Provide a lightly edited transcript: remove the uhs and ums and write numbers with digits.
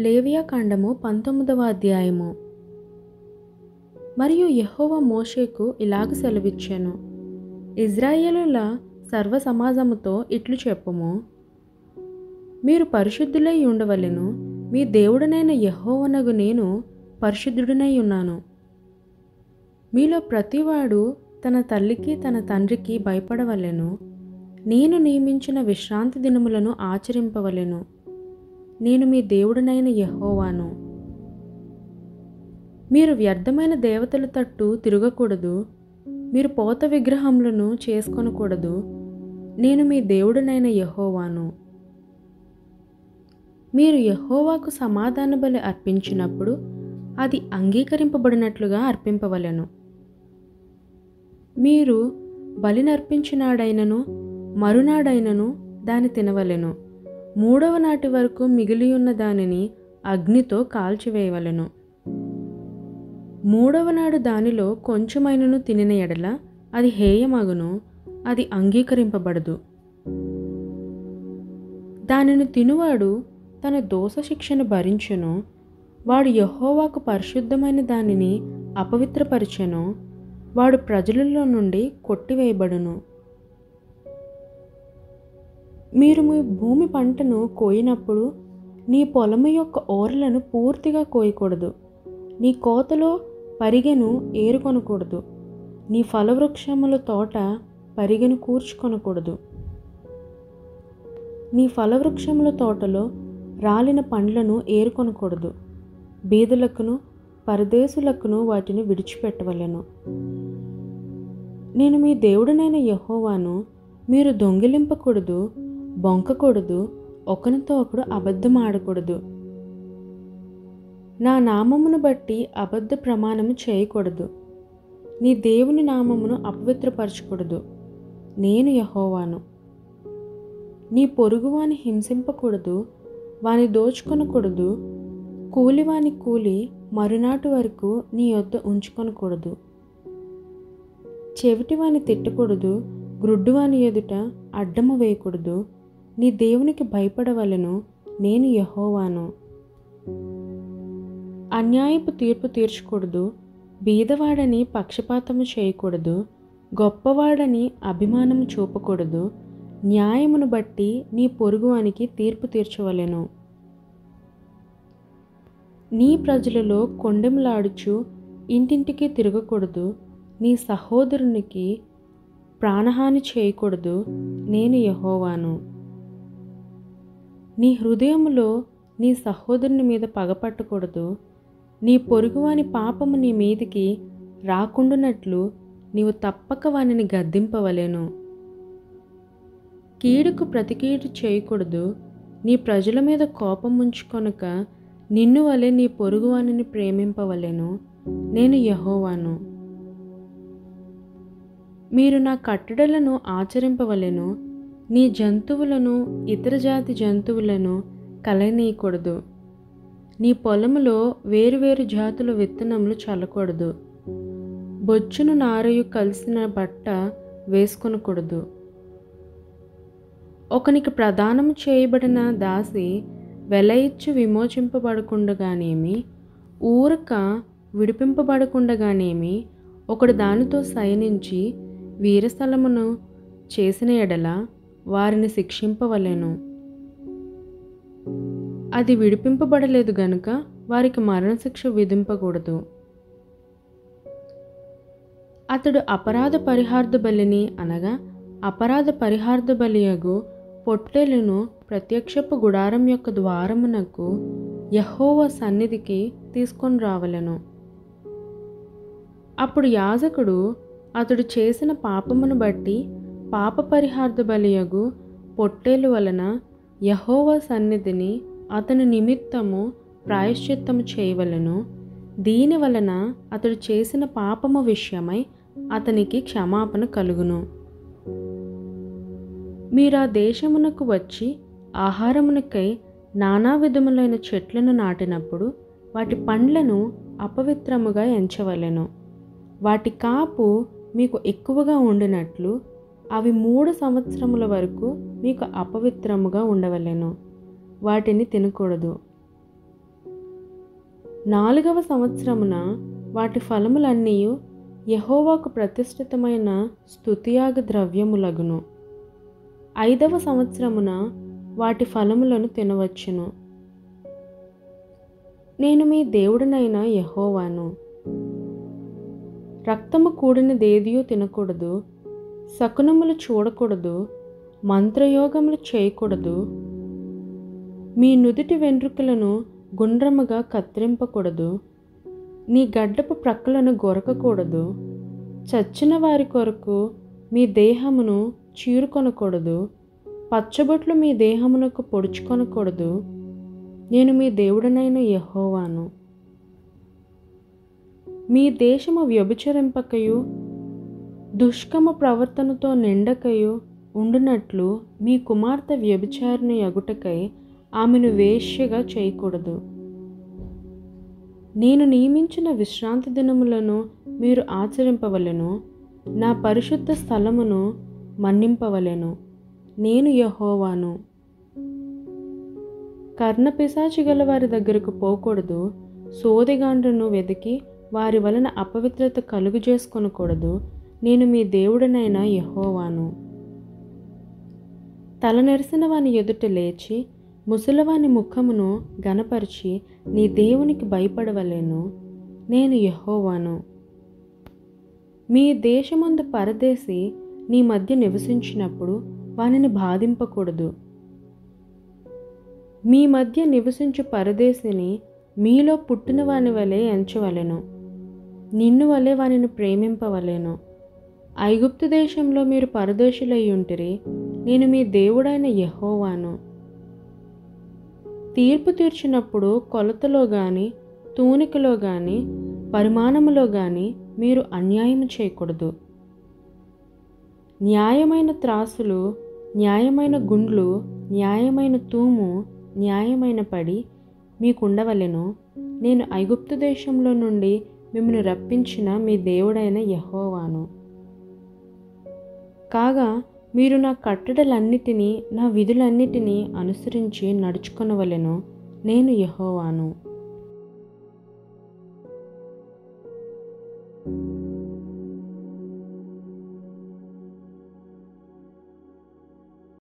లేవియాకాండము 19వ అధ్యాయము. మరియు యెహోవా మోషేకు ఇలాగ సెలవిచ్చెను, ఇజ్రాయేలుల సర్వ సమాజముతో ఇట్లు చెప్పుము, మీరు పరిశుద్ధులై ఉండవలెను, మీ దేవుడనైన యెహోవానగు నేను పరిశుద్ధుడనై ఉన్నాను. మీలో ప్రతివాడు తన తల్లికి తన తండ్రికి భయపడవలెను, నేను నియమించిన విశ్రాంతి దినములను ఆచరింపవలెను. నేను మీ దేవుడనైన యెహోవాను. మీరు వ్యర్థమైన దేవతల తట్టు తిరగకూడదు, మీరు పోత విగ్రహములను చేసుకొనకూడదు. నేను మీ దేవుడనైన యెహోవాను. మీరు యెహోవాకు సమాధాన బలి అర్పించినప్పుడు అది అంగీకరింపబడినట్లుగా అర్పింపవలెను. మీరు బలినర్పించినాడైనను మరునాడైనను దాని తినవలెను. 3వ నాటి వరకు మిగిలియున్న దానిని అగ్నితో కాల్చివేయవలెను. 3వ నాడు దానిలో కొంచెమైనను తినిన ఎడల అది హేయమగును, అది అంగీకరింపబడదు. దానిని తినువాడు తన దోష శిక్షను భరించును. వాడు యెహోవాకు పరిశుద్ధమైన దానిని అపవిత్రపరచెను, వాడు ప్రజలలో నుండి కొట్టివేయబడును. మీరు మీ భూమి పంటను కోయినప్పుడు నీ పొలము యొక్క ఓరలను పూర్తిగా కోయకూడదు. నీ కోతలో పరిగెను ఏరుకొనకూడదు. నీ ఫలవృక్షముల తోట పరిగెను కూర్చుకొనకూడదు. నీ ఫలవృక్షముల తోటలో రాలిన పండ్లను ఏరుకొనకూడదు. బీదలకును పరదేశులకును వాటిని విడిచిపెట్టవలెను. నేను మీ దేవుడనైన యెహోవాను. మీరు దొంగిలింపకూడదు, బొంకకూడదు, ఒకనితో ఒకడు అబద్ధం ఆడకూడదు. నా నామమును బట్టి అబద్ధ ప్రమాణము చేయకూడదు. నీ దేవుని నామమును అపవిత్రపరచకూడదు. నేను యెహోవాను. నీ పొరుగువాని హింసింపకూడదు, వాని దోచుకొనకూడదు. కూలివాని కూలి మరునాటి వరకు నీ యొద్ద ఉంచుకొనకూడదు. చెవిటివాని తిట్టకూడదు, గ్రుడ్డువాని ఎదుట అడ్డము వేయకూడదు. నీ దేవునికి భయపడవలెను, నేను యెహోవాను. అన్యాయపు తీర్పు తీర్చకూడదు, బీదవాడని పక్షపాతము చేయకూడదు, గొప్పవాడని అభిమానము చూపకూడదు. న్యాయమును బట్టి నీ పొరుగువానికి తీర్పు తీర్చవలెను. నీ ప్రజలలో కొండెములాడుచు ఇంటింటికి తిరగకూడదు. నీ సహోదరునికి ప్రాణహాని చేయకూడదు, నేను యెహోవాను. నీ హృదయములో నీ సహోదరుని మీద పగపట్టకూడదు. నీ పొరుగువాని పాపము నీ మీదికి రాకుండునట్లు నీవు తప్పక వానిని గద్దింపవలెను. కీడుకు ప్రతి కీడు చేయకూడదు. నీ ప్రజల మీద కోపం ఉంచుకొనక నిన్ను వలె నీ పొరుగువానిని ప్రేమింపవలెను, నేను యెహోవాను. మీరు నా కట్టడలను ఆచరింపవలెను. నీ జంతువులను ఇతర జాతి జంతువులను కలనీయకూడదు. నీ పొలములో వేరువేరు జాతుల విత్తనములు చల్లకూడదు. బొచ్చును నారయు కలిసిన బట్ట వేసుకొనకూడదు. ఒకనికి ప్రదానము చేయబడిన దాసి వెల ఇచ్చి విమోచింపబడకుండగానేమి, ఊరక విడిపింపబడకుండగానేమి, ఒకడు దానితో శయనించి వీరస్థలమును చేసిన ఎడల వారిని శిక్షింపవలెను. అది విడిపింపబడలేదు గనుక వారికి మరణశిక్ష విధింపకూడదు. అతడు అపరాధ పరిహార్థ బలిని అనగా అపరాధ పరిహార్థ బలియగు పొట్టేలును ప్రత్యక్షపు గుడారం యొక్క ద్వారమునకు యెహోవా సన్నిధికి తీసుకొని రావలెను. అప్పుడు యాజకుడు అతడు చేసిన పాపమును బట్టి పాప పరిహార్థ బలియగు పొట్టేలు వలన యెహోవా సన్నిధిని అతని నిమిత్తము ప్రాయశ్చిత్తము చేయవలెను. దీని వలన అతడు చేసిన పాపము విషయమై అతనికి క్షమాపణ కలుగును. మీరా దేశమునకు వచ్చి ఆహారమునకై నానా విధములైన చెట్లను నాటినప్పుడు వాటి పండ్లను అపవిత్రముగా ఎంచవలెను. వాటి కాపు మీకు ఎక్కువగా ఉండినట్లు అవి 3 సంవత్సరముల వరకు మీకు అపవిత్రముగా ఉండవలెను. వాటిని తినకూడదు. 4వ సంవత్సరమున వాటి ఫలములన్నీ యెహోవాకు ప్రతిష్ఠితమైన స్తుతియాగ ద్రవ్యములగును. 5వ సంవత్సరమున వాటి ఫలములను తినవచ్చును. నేను మీ దేవుడనైన యెహోవాను. రక్తము కూడినదేదియూ తినకూడదు, శకునములు చూడకూడదు, మంత్రయోగములు చేయకూడదు, మీ నుదిటి వెంట్రుకలను గుండ్రముగా కత్తిరింపకూడదు, నీ గడ్డపు ప్రక్కలను గొరకకూడదు, చచ్చిన వారి కొరకు మీ దేహమును చీరుకొనకూడదు, పచ్చబొట్లు మీ దేహమునకు పొడుచుకొనకూడదు. నేను మీ దేవుడనైన యెహోవాను. మీ దేశము వ్యభిచరింపకయు దుష్కమ ప్రవర్తనతో నిండకయు ఉండునట్లు మీ కుమార్తె వ్యభిచారిణి యగుటకై ఆమెను వేశ్యగా చేయకూడదు. నేను నియమించిన విశ్రాంతి దినములను మీరు ఆచరింపవలెను, నా పరిశుద్ధ స్థలమును మన్నింపవలెను. నేను యెహోవాను. కర్ణపిశాచి గల వారి దగ్గరకు పోకూడదు, సోదెగాండ్రను వెతికి వారి వలన అపవిత్రత కలుగు చేసుకొనకూడదు. నేను మీ దేవుడనైన యెహోవాను. తలనెరిసిన వాని ఎదుట లేచి ముసలివాని ముఖమును గనపరిచి నీ దేవునికి భయపడవలెను. నేను యెహోవాను. మీ దేశమందు పరదేశి నీ మధ్య నివసించినప్పుడు వానిని బాధింపకూడదు. మీ మధ్య నివసించు పరదేశిని మీలో పుట్టిన వాని వలె ఎంచవలెను, నిన్ను వలె వానిని ప్రేమింపవలెను. ఐగుప్తు దేశంలో మీరు పరదేశులై ఉంటిరి. నేను మీ దేవుడైన యెహోవాను. తీర్పు తీర్చినప్పుడు కొలతలో గాని, తూనికలో గాని, పరిమాణములో గాని మీరు అన్యాయం చేయకూడదు. న్యాయమైన త్రాసులు, న్యాయమైన గుండ్లు, న్యాయమైన తూము, న్యాయమైన పడి మీకుండవలెను. నేను ఐగుప్తు దేశంలో నుండి మిమ్మల్ని రప్పించిన మీ దేవుడైన యెహోవాను. కాగా మీరు నా కట్టడలన్నిటినీ, నా విధులన్నిటినీ అనుసరించి నడుచుకొనవలెను. నేను యెహోవాను.